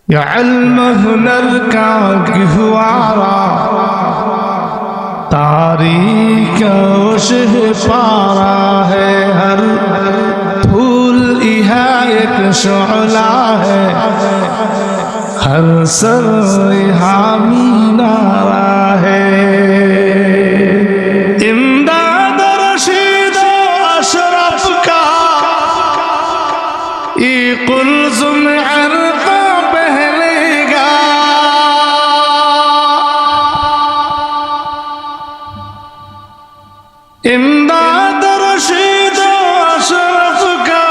या इल्म हुनर का गहवारा तारीख उशह पारा है, हर फूल इहा एक शोला है, हर सर हामी नारा है। इमदाद रशीद अशरफ का ये कुल्ज़ुम अरफ़ा पहलेगा, इमदाद रशीद अशरफ का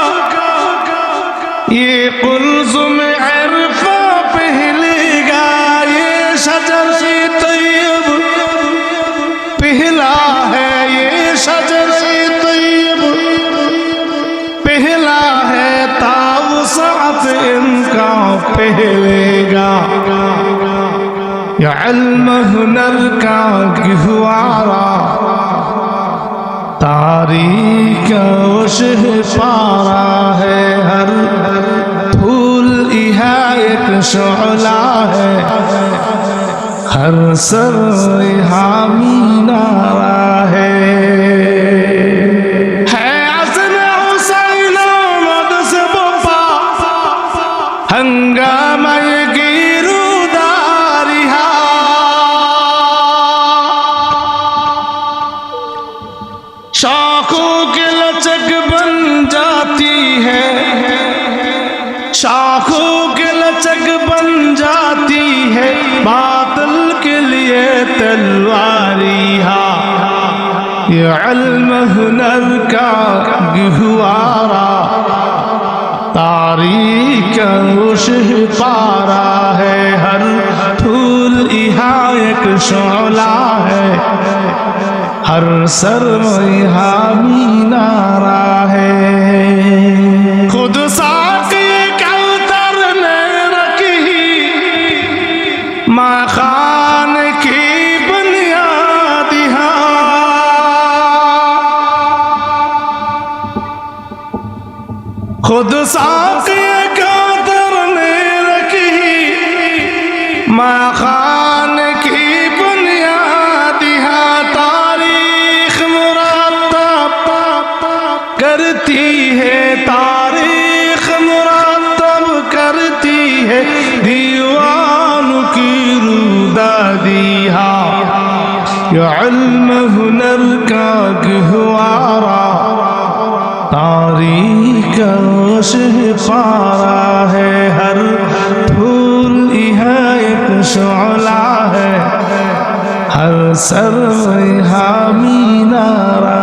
ये कुल्ज़ुम अरफ़ा पहलेगा। ये शजर-ए तैयब पहला है, ये शजर-ए तैयब पहला है, तावुसात इनका पहलेगा। या इल्म हुनर का गहवारा तारीख उशह पारा है, हर फूल इहा एक शोला है, हर सर हामी नारा है। हंगामा ये गिरदारिहा शाखों के लचक बन जाती है, शाखों के लचक बन जाती है, बातिल के लिए तलवारिहा। ये इल्म हुनर का गहवारा तारीख उशह पारा है, हर फूल इहा एक शोला है, हर सर हामी नारा है। खुद साक़ी कौसर ने रखी माँ खान की बुनियादिहा, खुद साक़ी कौसर ने रखी माँ खान की बुनियादिहा। तारीख मुरत्तब करती है, तारीख मुरत्तब करती है, दीवानों की रूदादिहा। या इल्म हुनर का गहवारा तारीख उशह पारा है, हर फूल इहा एक शोला है, हर सर हामी नारा